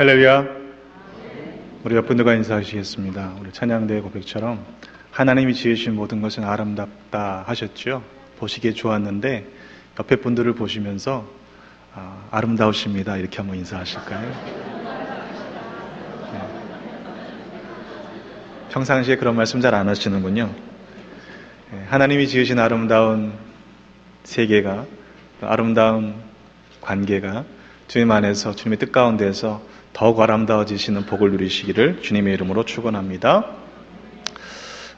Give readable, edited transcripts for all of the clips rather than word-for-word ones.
할렐루야. 우리 옆분들과 인사하시겠습니다. 우리 찬양대의 고백처럼 하나님이 지으신 모든 것은 아름답다 하셨죠. 보시기에 좋았는데 옆에 분들을 보시면서 아름다우십니다 이렇게 한번 인사하실까요? 네. 평상시에 그런 말씀 잘 안 하시는군요. 하나님이 지으신 아름다운 세계가, 아름다운 관계가 주님 안에서, 주님의 뜻 가운데에서 더욱 아름다워지시는 복을 누리시기를 주님의 이름으로 축원합니다.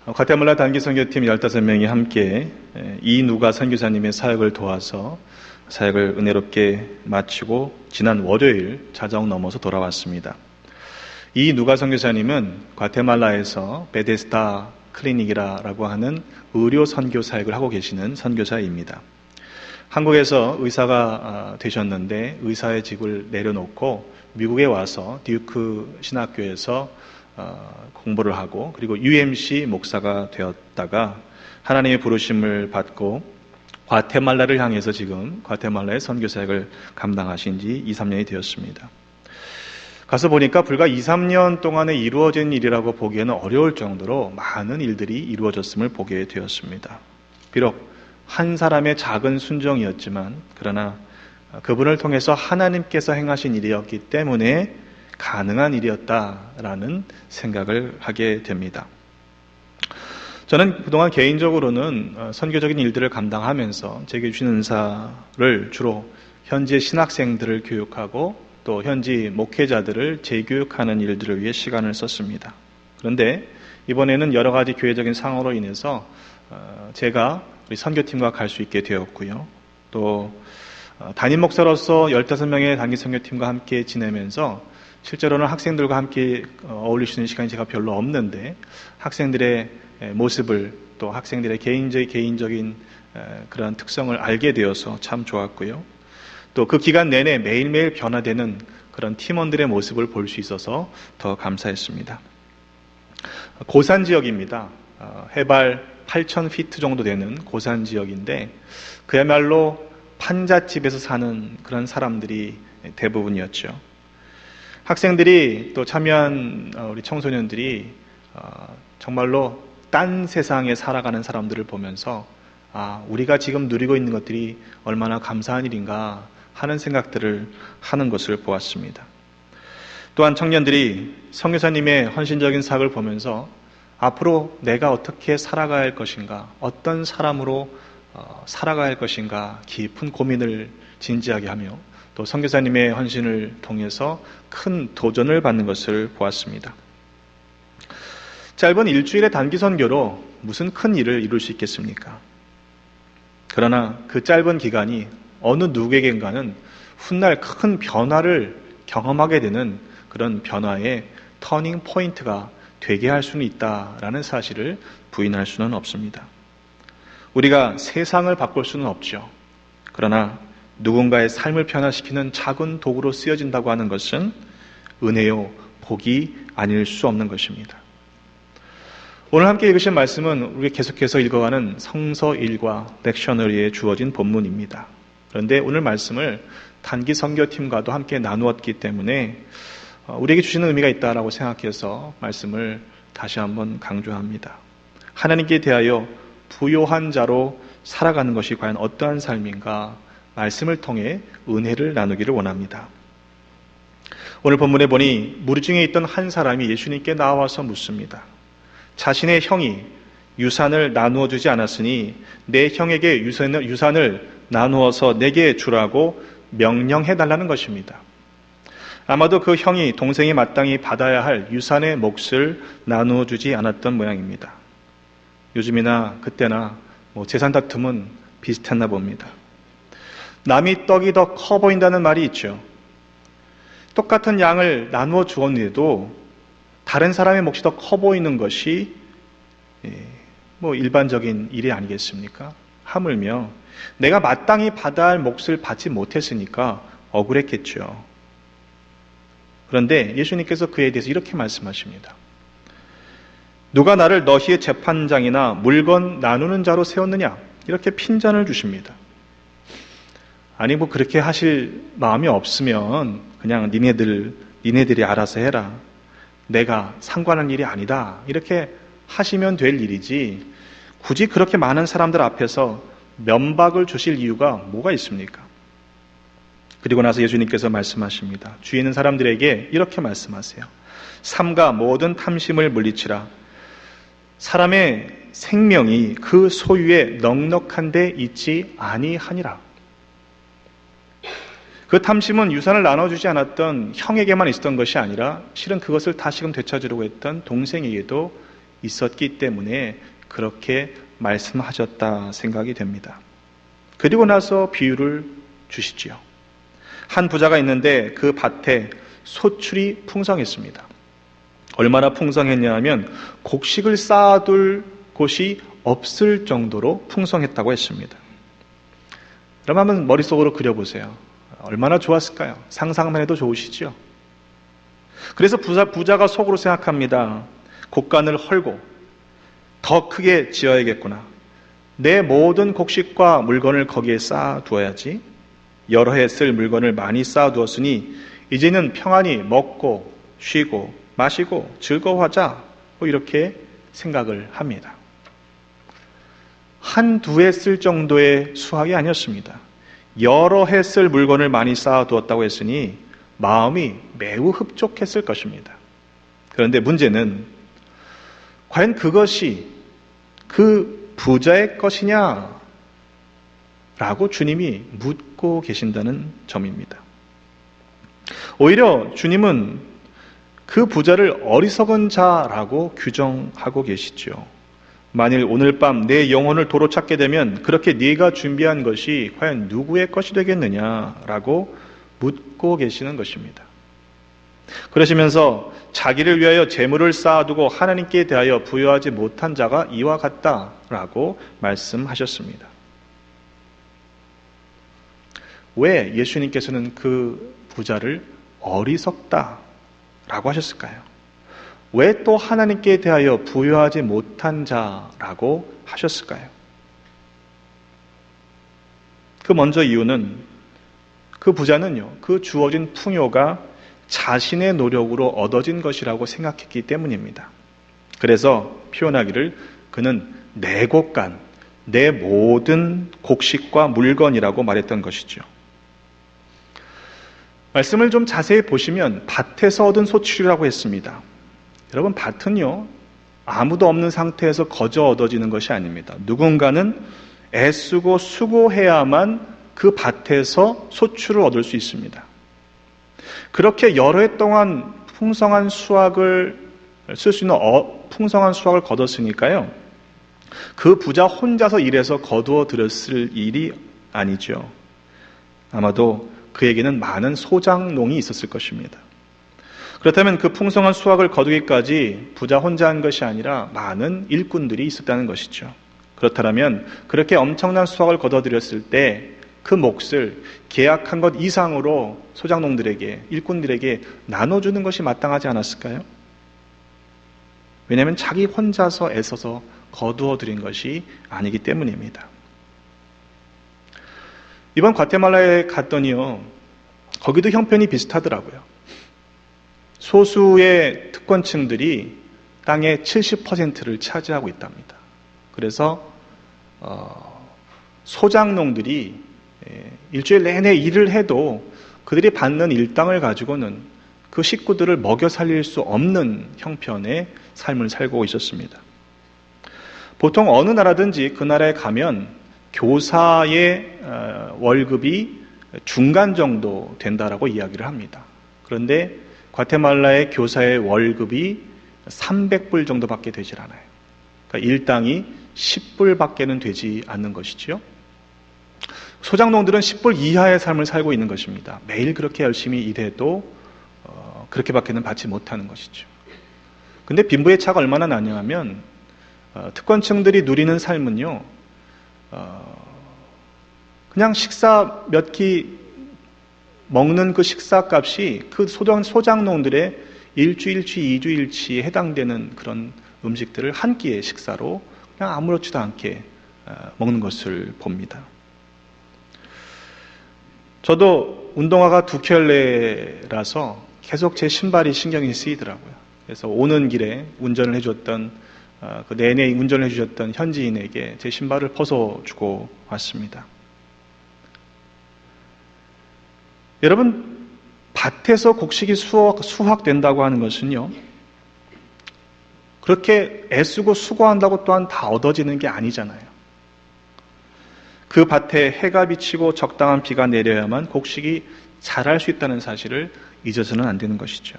과테말라 단기 선교팀 15명이 함께 이누가 선교사님의 사역을 도와서 사역을 은혜롭게 마치고 지난 월요일 자정 넘어서 돌아왔습니다. 이누가 선교사님은 과테말라에서 베데스다 클리닉이라고 하는 의료 선교 사역을 하고 계시는 선교사입니다. 한국에서 의사가 되셨는데 의사의 직을 내려놓고 미국에 와서 듀크 신학교에서 공부를 하고 그리고 UMC 목사가 되었다가 하나님의 부르심을 받고 과테말라를 향해서 지금 과테말라의 선교 사역을 감당하신 지 2, 3년이 되었습니다. 가서 보니까 불과 2, 3년 동안에 이루어진 일이라고 보기에는 어려울 정도로 많은 일들이 이루어졌음을 보게 되었습니다. 비록 한 사람의 작은 순종이었지만 그러나 그분을 통해서 하나님께서 행하신 일이었기 때문에 가능한 일이었다라는 생각을 하게 됩니다. 저는 그동안 개인적으로는 선교적인 일들을 감당하면서 제게 주신 은사를 주로 현지 신학생들을 교육하고 또 현지 목회자들을 재교육하는 일들을 위해 시간을 썼습니다. 그런데 이번에는 여러 가지 교회적인 상황으로 인해서 제가 우리 선교팀과 갈 수 있게 되었고요. 또 담임 목사로서 15명의 단기 선교팀과 함께 지내면서 실제로는 학생들과 함께 어울릴 수 있는 시간이 제가 별로 없는데 학생들의 모습을 또 학생들의 개인적인 그런 특성을 알게 되어서 참 좋았고요. 또 그 기간 내내 매일매일 변화되는 그런 팀원들의 모습을 볼 수 있어서 더 감사했습니다. 고산 지역입니다. 해발 8,000피트 정도 되는 고산 지역인데 그야말로 판잣집에서 사는 그런 사람들이 대부분이었죠. 학생들이 또 참여한 우리 청소년들이 정말로 딴 세상에 살아가는 사람들을 보면서 우리가 지금 누리고 있는 것들이 얼마나 감사한 일인가 하는 생각들을 하는 것을 보았습니다. 또한 청년들이 선교사님의 헌신적인 사역을 보면서 앞으로 내가 어떻게 살아가야 할 것인가, 어떤 사람으로 살아가야 할 것인가 깊은 고민을 진지하게 하며 또 선교사님의 헌신을 통해서 큰 도전을 받는 것을 보았습니다. 짧은 일주일의 단기 선교로 무슨 큰 일을 이룰 수 있겠습니까? 그러나 그 짧은 기간이 어느 누구에겐가는 훗날 큰 변화를 경험하게 되는 그런 변화의 터닝 포인트가 되게 할 수는 있다라는 사실을 부인할 수는 없습니다. 우리가 세상을 바꿀 수는 없죠. 그러나 누군가의 삶을 변화시키는 작은 도구로 쓰여진다고 하는 것은 은혜요, 복이 아닐 수 없는 것입니다. 오늘 함께 읽으신 말씀은 우리 계속해서 읽어가는 성서 1과 렉셔너리에 주어진 본문입니다. 그런데 오늘 말씀을 단기 선교팀과도 함께 나누었기 때문에 우리에게 주시는 의미가 있다라고 생각해서 말씀을 다시 한번 강조합니다. 하나님께 대하여 부요한 자로 살아가는 것이 과연 어떠한 삶인가 말씀을 통해 은혜를 나누기를 원합니다. 오늘 본문에 보니 무리 중에 있던 한 사람이 예수님께 나와서 묻습니다. 자신의 형이 유산을 나누어 주지 않았으니 내 형에게 유산을 나누어서 내게 주라고 명령해 달라는 것입니다. 아마도 그 형이 동생이 마땅히 받아야 할 유산의 몫을 나누어 주지 않았던 모양입니다. 요즘이나 그때나 재산 다툼은 비슷했나 봅니다. 남이 떡이 더 커 보인다는 말이 있죠. 똑같은 양을 나누어 주었는데도 다른 사람의 몫이 더 커 보이는 것이 일반적인 일이 아니겠습니까? 하물며 내가 마땅히 받아야 할 몫을 받지 못했으니까 억울했겠죠. 그런데 예수님께서 그에 대해서 이렇게 말씀하십니다. 누가 나를 너희의 재판장이나 물건 나누는 자로 세웠느냐? 이렇게 핀잔을 주십니다. 아니 그렇게 하실 마음이 없으면 그냥 니네들 니네들이 알아서 해라. 내가 상관한 일이 아니다. 이렇게 하시면 될 일이지 굳이 그렇게 많은 사람들 앞에서 면박을 주실 이유가 뭐가 있습니까? 그리고 나서 예수님께서 말씀하십니다. 주위에 있는 사람들에게 이렇게 말씀하세요. 삼가 모든 탐심을 물리치라. 사람의 생명이 그 소유에 넉넉한 데 있지 아니하니라. 그 탐심은 유산을 나눠주지 않았던 형에게만 있었던 것이 아니라 실은 그것을 다시금 되찾으려고 했던 동생에게도 있었기 때문에 그렇게 말씀하셨다 생각이 됩니다. 그리고 나서 비유를 주시지요. 한 부자가 있는데 그 밭에 소출이 풍성했습니다. 얼마나 풍성했냐 하면 곡식을 쌓아둘 곳이 없을 정도로 풍성했다고 했습니다. 여러분 한번 머릿속으로 그려보세요. 얼마나 좋았을까요? 상상만 해도 좋으시죠? 그래서 부자가 속으로 생각합니다. 곡간을 헐고 더 크게 지어야겠구나. 내 모든 곡식과 물건을 거기에 쌓아두어야지. 여러 해 쓸 물건을 많이 쌓아두었으니 이제는 평안히 먹고 쉬고 마시고 즐거워하자. 이렇게 생각을 합니다. 한두 해 쓸 정도의 수확이 아니었습니다. 여러 해 쓸 물건을 많이 쌓아두었다고 했으니 마음이 매우 흡족했을 것입니다. 그런데 문제는 과연 그것이 그 부자의 것이냐? 라고 주님이 묻고 계신다는 점입니다. 오히려 주님은 그 부자를 어리석은 자라고 규정하고 계시죠. 만일 오늘 밤 내 영혼을 도로 찾게 되면 그렇게 네가 준비한 것이 과연 누구의 것이 되겠느냐라고 묻고 계시는 것입니다. 그러시면서 자기를 위하여 재물을 쌓아두고 하나님께 대하여 부여하지 못한 자가 이와 같다라고 말씀하셨습니다. 왜 예수님께서는 그 부자를 어리석다라고 하셨을까요? 왜 또 하나님께 대하여 부여하지 못한 자라고 하셨을까요? 그 먼저 이유는 그 부자는요, 그 주어진 풍요가 자신의 노력으로 얻어진 것이라고 생각했기 때문입니다. 그래서 표현하기를 그는 내 곡간, 내 모든 곡식과 물건이라고 말했던 것이죠. 말씀을 좀 자세히 보시면 밭에서 얻은 소출이라고 했습니다. 여러분, 밭은요, 아무도 없는 상태에서 거저 얻어지는 것이 아닙니다. 누군가는 애쓰고 수고해야만 그 밭에서 소출을 얻을 수 있습니다. 그렇게 여러 해 동안 풍성한 수확을 쓸 수 있는 풍성한 수확을 거뒀으니까요. 그 부자 혼자서 일해서 거두어 들였을 일이 아니죠. 아마도 그에게는 많은 소장농이 있었을 것입니다. 그렇다면 그 풍성한 수확을 거두기까지 부자 혼자 한 것이 아니라 많은 일꾼들이 있었다는 것이죠. 그렇다면 그렇게 엄청난 수확을 거둬들였을 때 그 몫을 계약한 것 이상으로 소장농들에게, 일꾼들에게 나눠주는 것이 마땅하지 않았을까요? 왜냐하면 자기 혼자서 애써서 거두어들인 것이 아니기 때문입니다. 이번 과테말라에 갔더니요, 거기도 형편이 비슷하더라고요. 소수의 특권층들이 땅의 70%를 차지하고 있답니다. 그래서 소장농들이 일주일 내내 일을 해도 그들이 받는 일당을 가지고는 그 식구들을 먹여 살릴 수 없는 형편의 삶을 살고 있었습니다. 보통 어느 나라든지 그 나라에 가면 교사의 월급이 중간 정도 된다라고 이야기를 합니다. 그런데 과테말라의 교사의 월급이 300불 정도밖에 되질 않아요. 그러니까 일당이 10불밖에는 되지 않는 것이죠. 소장농들은 10불 이하의 삶을 살고 있는 것입니다. 매일 그렇게 열심히 일해도 그렇게밖에는 받지 못하는 것이죠. 근데 빈부의 차가 얼마나 나냐면 특권층들이 누리는 삶은요, 그냥 식사 몇 끼 먹는 그 식사값이 그 소장농들의 일주일치, 이주일치에 해당되는 그런 음식들을 한 끼의 식사로 그냥 아무렇지도 않게 먹는 것을 봅니다. 저도 운동화가 두 켤레라서 계속 제 신발이 신경이 쓰이더라고요. 그래서 오는 길에 운전을 해줬던 그 내내 운전을 해주셨던 현지인에게 제 신발을 벗어주고 왔습니다. 여러분, 밭에서 곡식이 수확된다고 하는 것은요, 그렇게 애쓰고 수고한다고 또한 다 얻어지는 게 아니잖아요. 그 밭에 해가 비치고 적당한 비가 내려야만 곡식이 자랄 수 있다는 사실을 잊어서는 안 되는 것이죠.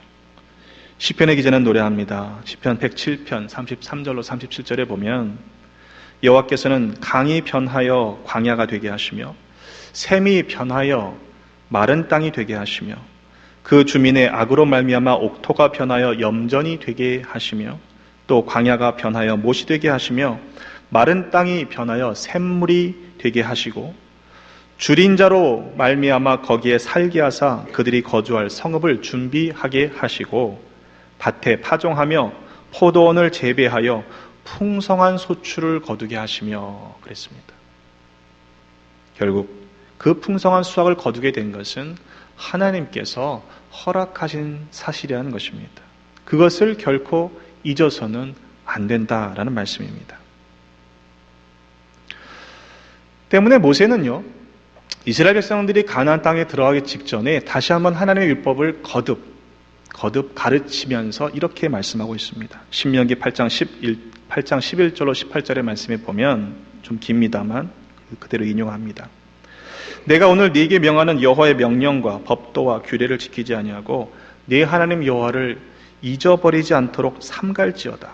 시편의 기자는 노래합니다. 시편 107편 33절로 37절에 보면 여호와께서는 강이 변하여 광야가 되게 하시며 샘이 변하여 마른 땅이 되게 하시며 그 주민의 악으로 말미암아 옥토가 변하여 염전이 되게 하시며 또 광야가 변하여 못이 되게 하시며 마른 땅이 변하여 샘물이 되게 하시고 줄인 자로 말미암아 거기에 살게 하사 그들이 거주할 성읍을 준비하게 하시고 밭에 파종하며 포도원을 재배하여 풍성한 소출을 거두게 하시며 그랬습니다. 결국 그 풍성한 수확을 거두게 된 것은 하나님께서 허락하신 사실이라는 것입니다. 그것을 결코 잊어서는 안 된다라는 말씀입니다. 때문에 모세는요, 이스라엘 백성들이 가나안 땅에 들어가기 직전에 다시 한번 하나님의 율법을 거듭 가르치면서 이렇게 말씀하고 있습니다. 신명기 8장 11절로 18절의 말씀에 보면 좀 깁니다만 그대로 인용합니다. 내가 오늘 네게 명하는 여호와의 명령과 법도와 규례를 지키지 아니하고 네 하나님 여호와를 잊어버리지 않도록 삼갈지어다.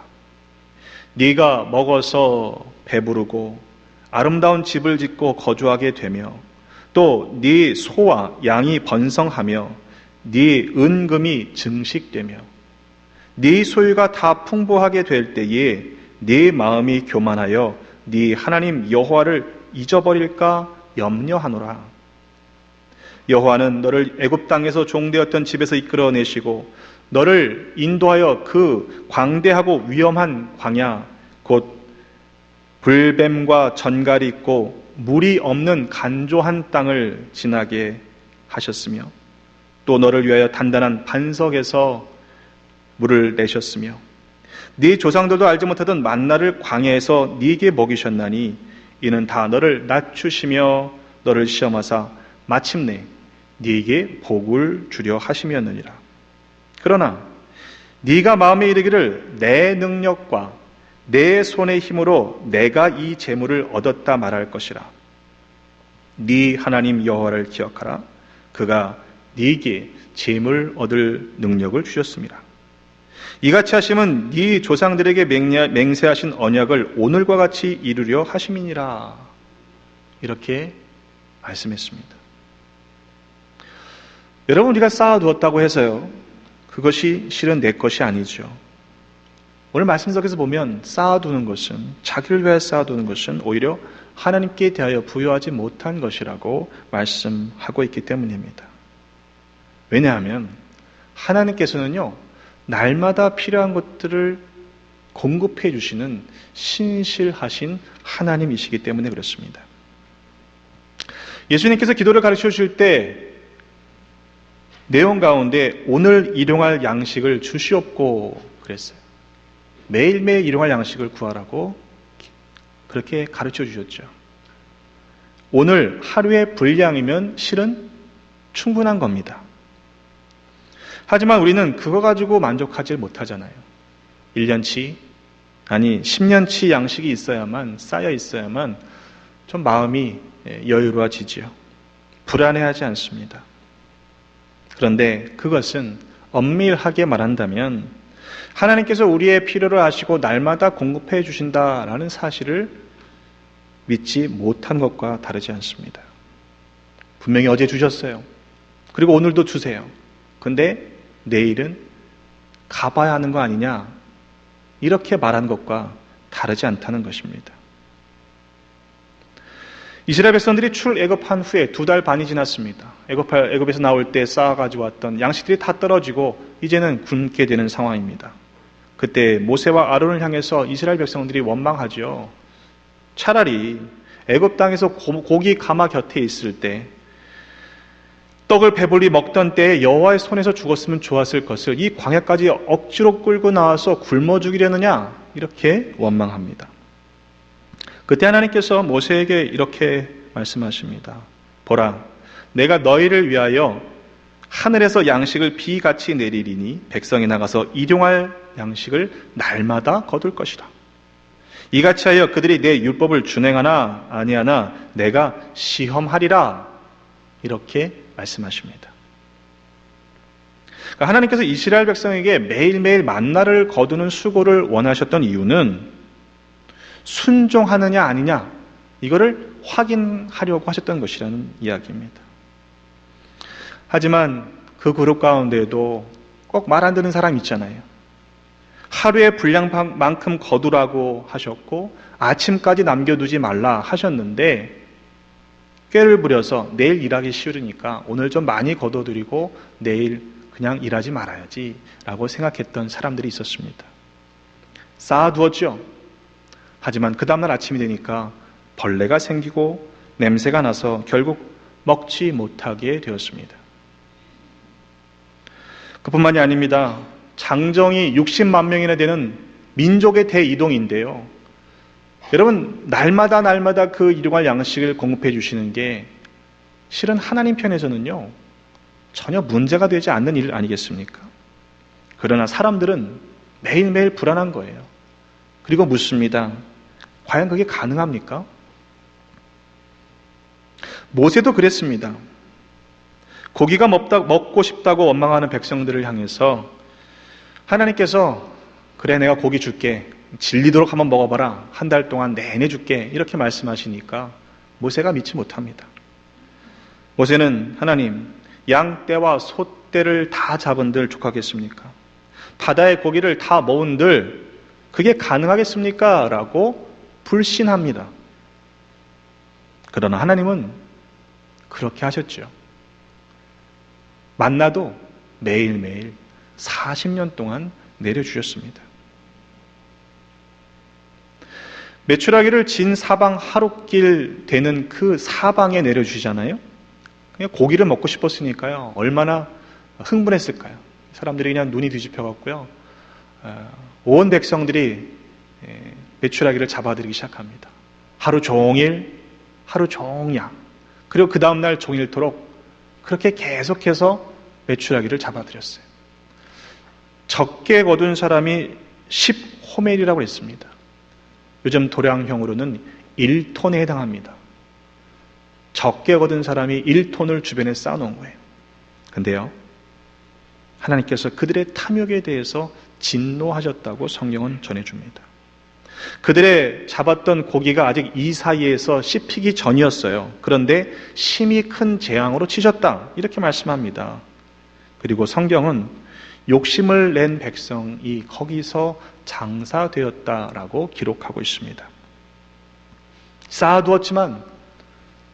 네가 먹어서 배부르고 아름다운 집을 짓고 거주하게 되며 또 네 소와 양이 번성하며 네 은금이 증식되며 네 소유가 다 풍부하게 될 때에 네 마음이 교만하여 네 하나님 여호와를 잊어버릴까 염려하노라. 여호와는 너를 애굽 땅에서 종되었던 집에서 이끌어내시고 너를 인도하여 그 광대하고 위험한 광야 곧 불뱀과 전갈이 있고 물이 없는 간조한 땅을 지나게 하셨으며 또 너를 위하여 단단한 반석에서 물을 내셨으며 네 조상들도 알지 못하던 만나를 광야에서 네게 먹이셨나니 이는 다 너를 낮추시며 너를 시험하사 마침내 네게 복을 주려 하심이었느니라. 그러나 네가 마음에 이르기를 내 능력과 내 손의 힘으로 내가 이 재물을 얻었다 말할 것이라. 네 하나님 여호와를 기억하라. 그가 네게 재물 얻을 능력을 주셨습니다. 이같이 하심은 네 조상들에게 맹세하신 언약을 오늘과 같이 이루려 하심이니라. 이렇게 말씀했습니다. 여러분, 우리가 쌓아두었다고 해서요, 그것이 실은 내 것이 아니죠. 오늘 말씀 속에서 보면 쌓아두는 것은, 자기를 위하여 쌓아두는 것은 오히려 하나님께 대하여 부여하지 못한 것이라고 말씀하고 있기 때문입니다. 왜냐하면 하나님께서는요, 날마다 필요한 것들을 공급해 주시는 신실하신 하나님이시기 때문에 그렇습니다. 예수님께서 기도를 가르쳐 주실 때 내용 가운데 오늘 일용할 양식을 주시옵고 그랬어요. 매일매일 일용할 양식을 구하라고 그렇게 가르쳐 주셨죠. 오늘 하루의 분량이면 실은 충분한 겁니다. 하지만 우리는 그거 가지고 만족하지 못하잖아요. 1년치, 아니 10년치 양식이 있어야만, 쌓여 있어야만 좀 마음이 여유로워지지요. 불안해하지 않습니다. 그런데 그것은 엄밀하게 말한다면 하나님께서 우리의 필요를 아시고 날마다 공급해 주신다라는 사실을 믿지 못한 것과 다르지 않습니다. 분명히 어제 주셨어요. 그리고 오늘도 주세요. 근데 내일은 가봐야 하는 거 아니냐? 이렇게 말한 것과 다르지 않다는 것입니다. 이스라엘 백성들이 출애굽한 후에 2달 반이 지났습니다. 애굽에서 나올 때 쌓아가지고 왔던 양식들이 다 떨어지고 이제는 굶게 되는 상황입니다. 그때 모세와 아론을 향해서 이스라엘 백성들이 원망하죠. 차라리 애굽 땅에서 고기 가마 곁에 있을 때 떡을 배불리 먹던 때에 여호와의 손에서 죽었으면 좋았을 것을 이 광야까지 억지로 끌고 나와서 굶어 죽이려느냐, 이렇게 원망합니다. 그때 하나님께서 모세에게 이렇게 말씀하십니다. 보라, 내가 너희를 위하여 하늘에서 양식을 비같이 내리리니 백성이 나가서 일용할 양식을 날마다 거둘 것이다. 이같이 하여 그들이 내 율법을 준행하나 아니하나 내가 시험하리라, 이렇게 말씀하십니다. 그러니까 하나님께서 이스라엘 백성에게 매일매일 만나를 거두는 수고를 원하셨던 이유는 순종하느냐 아니냐, 이거를 확인하려고 하셨던 것이라는 이야기입니다. 하지만 그 그룹 가운데에도 꼭 말 안 듣는 사람 있잖아요. 하루의 분량만큼 거두라고 하셨고 아침까지 남겨두지 말라 하셨는데 꾀를 부려서 내일 일하기 싫으니까 오늘 좀 많이 거둬들이고 내일 그냥 일하지 말아야지 라고 생각했던 사람들이 있었습니다. 쌓아두었죠. 하지만 그 다음날 아침이 되니까 벌레가 생기고 냄새가 나서 결국 먹지 못하게 되었습니다. 그뿐만이 아닙니다. 장정이 60만 명이나 되는 민족의 대이동인데요. 여러분, 날마다 그 일용할 양식을 공급해 주시는 게 실은 하나님 편에서는요, 전혀 문제가 되지 않는 일 아니겠습니까? 그러나 사람들은 매일매일 불안한 거예요. 그리고 묻습니다. 과연 그게 가능합니까? 모세도 그랬습니다. 고기가 먹고 싶다고 원망하는 백성들을 향해서 하나님께서 그래, 내가 고기 줄게. 질리도록 한번 먹어봐라. 한 달 동안 내내 줄게. 이렇게 말씀하시니까 모세가 믿지 못합니다. 모세는 하나님, 양떼와 소떼를 다 잡은들 족하겠습니까? 바다의 고기를 다 모은들 그게 가능하겠습니까? 라고 불신합니다. 그러나 하나님은 그렇게 하셨죠. 만나도 매일매일 40년 동안 내려주셨습니다. 메추라기를 진 사방 하루길 되는 그 사방에 내려주시잖아요. 그냥 고기를 먹고 싶었으니까요. 얼마나 흥분했을까요? 사람들이 그냥 눈이 뒤집혀갖고요. 온 백성들이 메추라기를 잡아들이기 시작합니다. 하루 종일, 그리고 그 다음날 종일토록 그렇게 계속해서 메추라기를 잡아들였어요. 적게 거둔 사람이 10호멜이라고 했습니다. 요즘 도량형으로는 1톤에 해당합니다. 적게 거둔 사람이 1톤을 주변에 쌓아놓은 거예요. 근데요, 하나님께서 그들의 탐욕에 대해서 진노하셨다고 성경은 전해줍니다. 그들의 잡았던 고기가 아직 이 사이에서 씹히기 전이었어요. 그런데 심히 큰 재앙으로 치셨다, 이렇게 말씀합니다. 그리고 성경은 욕심을 낸 백성이 거기서 장사되었다라고 기록하고 있습니다. 쌓아두었지만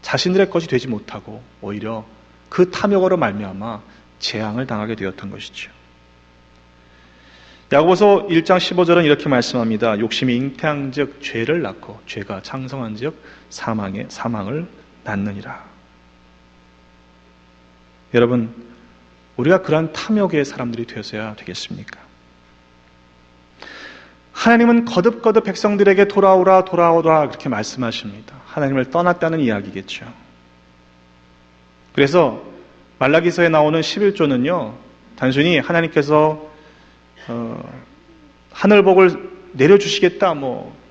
자신들의 것이 되지 못하고 오히려 그 탐욕으로 말미암아 재앙을 당하게 되었던 것이죠. 야고보서 1장 15절은 이렇게 말씀합니다. 욕심이 잉태한즉 죄를 낳고 죄가 장성한즉 사망을 낳느니라. 여러분, 우리가 그러한 탐욕의 사람들이 되어서야 되겠습니까? 하나님은 거듭 백성들에게 돌아오라 그렇게 말씀하십니다. 하나님을 떠났다는 이야기겠죠. 그래서 말라기서에 나오는 11조는요, 단순히 하나님께서 하늘복을 내려주시겠다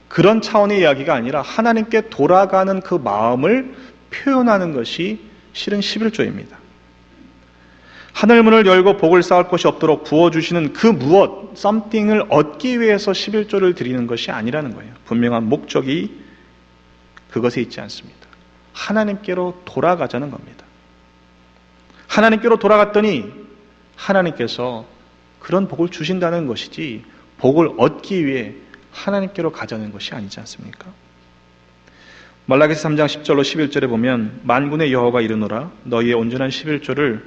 그런 차원의 이야기가 아니라 하나님께 돌아가는 그 마음을 표현하는 것이 실은 11조입니다. 하늘문을 열고 복을 쌓을 것이 없도록 부어주시는 그 무엇, something을 얻기 위해서 11조를 드리는 것이 아니라는 거예요. 분명한 목적이 그것에 있지 않습니다. 하나님께로 돌아가자는 겁니다. 하나님께로 돌아갔더니 하나님께서 그런 복을 주신다는 것이지 복을 얻기 위해 하나님께로 가자는 것이 아니지 않습니까? 말라기서 3장 10절로 11절에 보면 만군의 여호와가 이르노라 너희의 온전한 11조를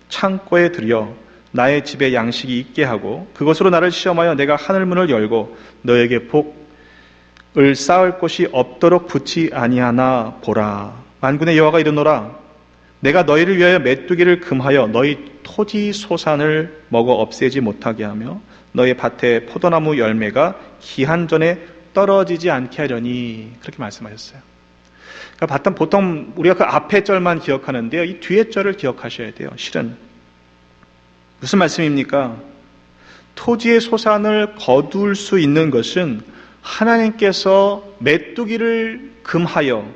창고에 들여 나의 집에 양식이 있게 하고 그것으로 나를 시험하여 내가 하늘문을 열고 너에게 복을 쌓을 곳이 없도록 붙지 아니하나 보라. 만군의 여호와가 이르노라 내가 너희를 위하여 메뚜기를 금하여 너희 토지 소산을 먹어 없애지 못하게 하며 너희 밭에 포도나무 열매가 기한 전에 떨어지지 않게 하려니, 그렇게 말씀하셨어요. 그러니까 보통 우리가 그 앞에 절만 기억하는데요, 이 뒤에 절을 기억하셔야 돼요. 실은 무슨 말씀입니까? 토지의 소산을 거둘 수 있는 것은 하나님께서 메뚜기를 금하여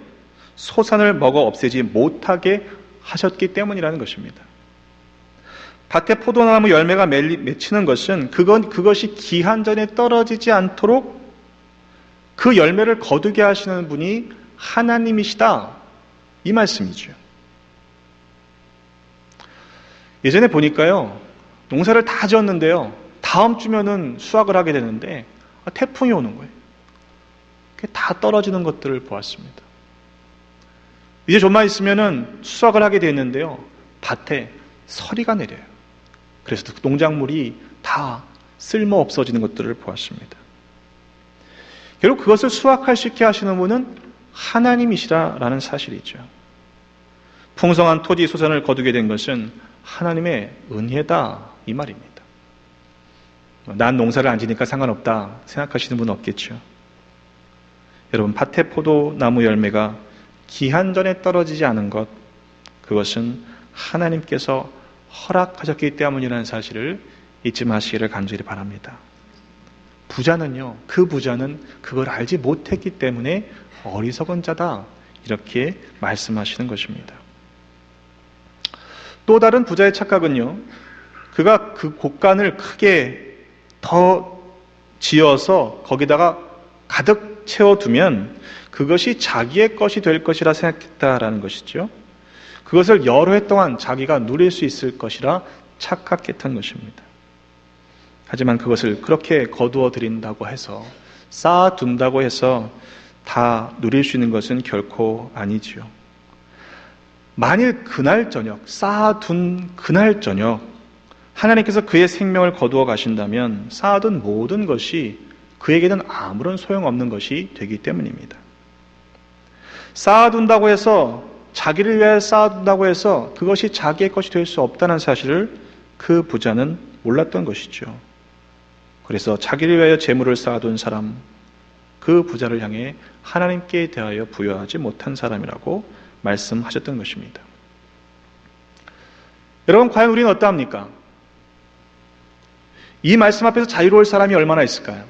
소산을 먹어 없애지 못하게 하셨기 때문이라는 것입니다. 밭에 포도나무 열매가 맺히는 것은 그것이 기한 전에 떨어지지 않도록 그 열매를 거두게 하시는 분이 하나님이시다, 이 말씀이죠. 예전에 보니까요, 농사를 다 지었는데요, 다음 주면은 수확을 하게 되는데 태풍이 오는 거예요. 다 떨어지는 것들을 보았습니다. 이제 좀만 있으면은 수확을 하게 되는데요, 밭에 서리가 내려요. 그래서 농작물이 다 쓸모 없어지는 것들을 보았습니다. 결국 그것을 수확할 수 있게 하시는 분은 하나님이시라는 사실이죠. 풍성한 토지 소산을 거두게 된 것은 하나님의 은혜다, 이 말입니다. 난 농사를 안 지니까 상관없다 생각하시는 분은 없겠죠. 여러분, 밭에 포도나무 열매가 기한 전에 떨어지지 않은 것, 그것은 하나님께서 허락하셨기 때문이라는 사실을 잊지 마시기를 간절히 바랍니다. 부자는요, 그 부자는 그걸 알지 못했기 때문에 어리석은 자다, 이렇게 말씀하시는 것입니다. 또 다른 부자의 착각은요, 그가 그 곳간을 크게 더 지어서 거기다가 가득 채워두면 그것이 자기의 것이 될 것이라 생각했다라는 것이죠. 그것을 여러 해 동안 자기가 누릴 수 있을 것이라 착각했던 것입니다. 하지만 그것을 그렇게 거두어 드린다고 해서, 쌓아둔다고 해서 다 누릴 수 있는 것은 결코 아니지요. 만일 그날 저녁, 쌓아둔 그날 저녁 하나님께서 그의 생명을 거두어 가신다면 쌓아둔 모든 것이 그에게는 아무런 소용없는 것이 되기 때문입니다. 쌓아둔다고 해서, 자기를 위해 쌓아둔다고 해서 그것이 자기의 것이 될 수 없다는 사실을 그 부자는 몰랐던 것이죠. 그래서 자기를 위하여 재물을 쌓아둔 사람, 그 부자를 향해 하나님께 대하여 부여하지 못한 사람이라고 말씀하셨던 것입니다. 여러분, 과연 우리는 어떠합니까? 이 말씀 앞에서 자유로울 사람이 얼마나 있을까요?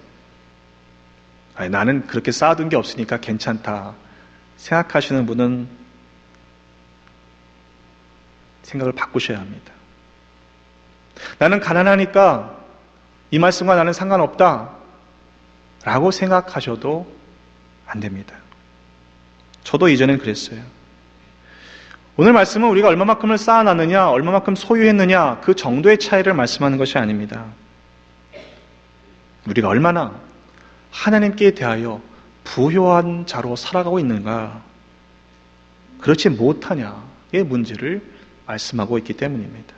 나는 그렇게 쌓아둔 게 없으니까 괜찮다 생각하시는 분은 생각을 바꾸셔야 합니다. 나는 가난하니까 이 말씀과 나는 상관없다 라고 생각하셔도 안 됩니다. 저도 이전엔 그랬어요. 오늘 말씀은 우리가 얼마만큼을 쌓아놨느냐, 얼마만큼 소유했느냐, 그 정도의 차이를 말씀하는 것이 아닙니다. 우리가 얼마나 하나님께 대하여 부요한 자로 살아가고 있는가, 그렇지 못하냐의 문제를 말씀하고 있기 때문입니다.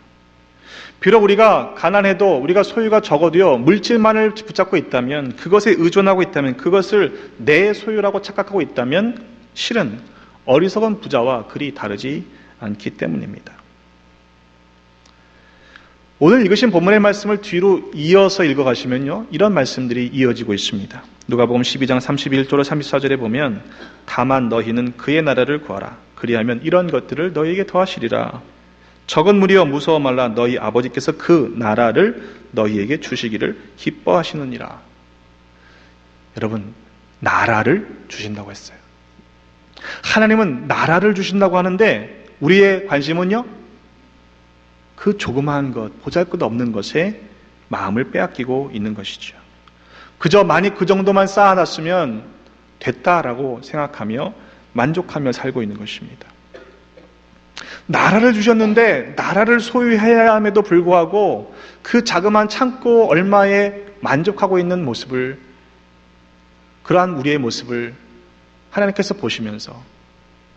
비록 우리가 가난해도, 우리가 소유가 적어도요, 물질만을 붙잡고 있다면, 그것에 의존하고 있다면, 그것을 내 소유라고 착각하고 있다면 실은 어리석은 부자와 그리 다르지 않기 때문입니다. 오늘 읽으신 본문의 말씀을 뒤로 이어서 읽어가시면요, 이런 말씀들이 이어지고 있습니다. 누가복음 12장 31절로 34절에 보면, 다만 너희는 그의 나라를 구하라. 그리하면 이런 것들을 너희에게 더하시리라. 적은 무리여 무서워 말라. 너희 아버지께서 그 나라를 너희에게 주시기를 기뻐하시느니라. 여러분, 나라를 주신다고 했어요. 하나님은 나라를 주신다고 하는데 우리의 관심은요, 그 조그마한 것, 보잘것없는 것에 마음을 빼앗기고 있는 것이죠. 그저 만약 그 정도만 쌓아놨으면 됐다라고 생각하며 만족하며 살고 있는 것입니다. 나라를 주셨는데 나라를 소유해야 함에도 불구하고 그 자그마한 창고 얼마에 만족하고 있는 모습을, 그러한 우리의 모습을 하나님께서 보시면서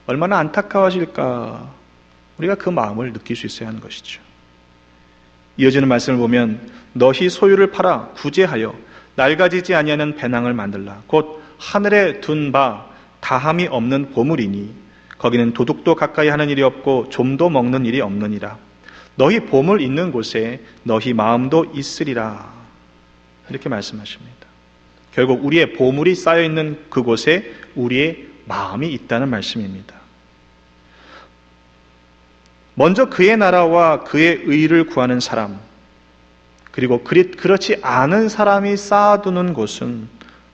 얼마나 안타까워하실까, 우리가 그 마음을 느낄 수 있어야 하는 것이죠. 이어지는 말씀을 보면, 너희 소유를 팔아 구제하여 낡아지지 아니하는 배낭을 만들라. 곧 하늘에 둔 바 다함이 없는 보물이니 거기는 도둑도 가까이 하는 일이 없고 좀도 먹는 일이 없느니라. 너희 보물 있는 곳에 너희 마음도 있으리라. 이렇게 말씀하십니다. 결국 우리의 보물이 쌓여있는 그곳에 우리의 마음이 있다는 말씀입니다. 먼저 그의 나라와 그의 의를 구하는 사람, 그리고 그렇지 않은 사람이 쌓아두는 곳은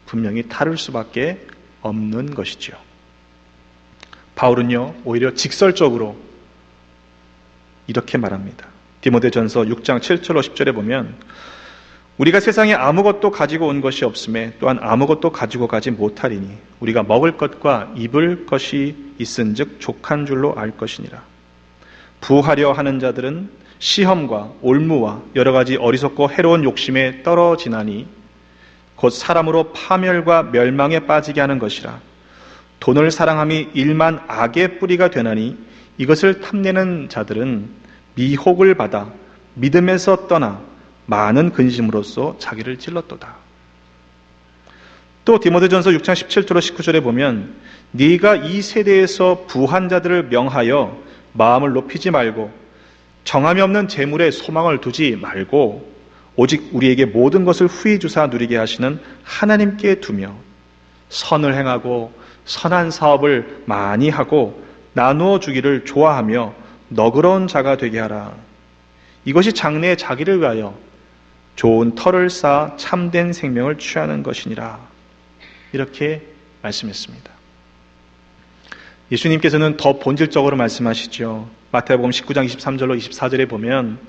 분명히 다를 수밖에 없는 것이죠. 바울은요, 오히려 직설적으로 이렇게 말합니다. 디모데전서 6장 7절로 10절에 보면 우리가 세상에 아무것도 가지고 온 것이 없음에 또한 아무것도 가지고 가지 못하리니 우리가 먹을 것과 입을 것이 있은즉 족한 줄로 알 것이니라. 부하려 하는 자들은 시험과 올무와 여러 가지 어리석고 해로운 욕심에 떨어지나니 곧 사람으로 파멸과 멸망에 빠지게 하는 것이라. 돈을 사랑함이 일만 악의 뿌리가 되나니 이것을 탐내는 자들은 미혹을 받아 믿음에서 떠나 많은 근심으로써 자기를 찔렀도다. 또 디모데전서 6장 17절로 19절에 보면 네가 이 세대에서 부한 자들을 명하여 마음을 높이지 말고 정함이 없는 재물에 소망을 두지 말고 오직 우리에게 모든 것을 후히 주사 누리게 하시는 하나님께 두며 선을 행하고 선한 사업을 많이 하고 나누어 주기를 좋아하며 너그러운 자가 되게 하라. 이것이 장래에 자기를 위하여 좋은 터를 쌓아 참된 생명을 취하는 것이니라. 이렇게 말씀했습니다. 예수님께서는 더 본질적으로 말씀하시죠. 마태복음 19장 23절로 24절에 보면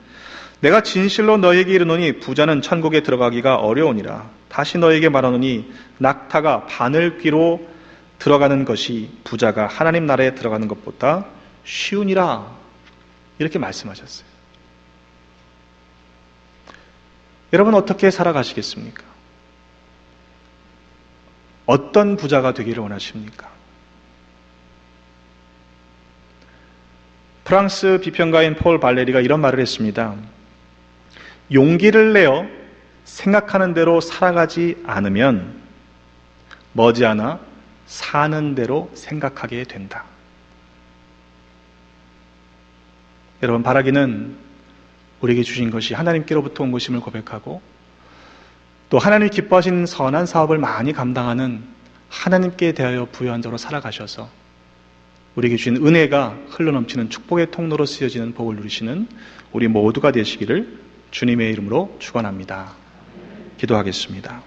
내가 진실로 너에게 이르노니 부자는 천국에 들어가기가 어려우니라. 다시 너에게 말하노니 낙타가 바늘 귀로 들어가는 것이 부자가 하나님 나라에 들어가는 것보다 쉬우니라. 이렇게 말씀하셨어요. 여러분 어떻게 살아가시겠습니까? 어떤 부자가 되기를 원하십니까? 프랑스 비평가인 폴 발레리가 이런 말을 했습니다. 용기를 내어 생각하는 대로 살아가지 않으면 머지않아 사는 대로 생각하게 된다. 여러분 바라기는 우리에게 주신 것이 하나님께로부터 온 것임을 고백하고 또 하나님이 기뻐하신 선한 사업을 많이 감당하는 하나님께 대하여 부유한 자로 살아가셔서 우리에게 주신 은혜가 흘러넘치는 축복의 통로로 쓰여지는 복을 누리시는 우리 모두가 되시기를 주님의 이름으로 축원합니다. 기도하겠습니다.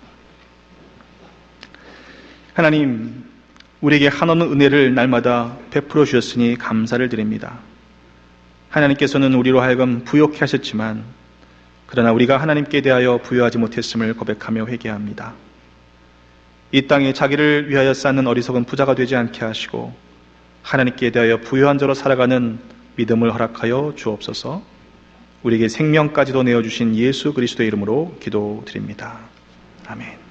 하나님, 우리에게 한없는 은혜를 날마다 베풀어 주셨으니 감사를 드립니다. 하나님께서는 우리로 하여금 부욕해 하셨지만 그러나 우리가 하나님께 대하여 부유하지 못했음을 고백하며 회개합니다. 이 땅에 자기를 위하여 쌓는 어리석은 부자가 되지 않게 하시고 하나님께 대하여 부유한 자로 살아가는 믿음을 허락하여 주옵소서. 우리에게 생명까지도 내어주신 예수 그리스도의 이름으로 기도드립니다. 아멘.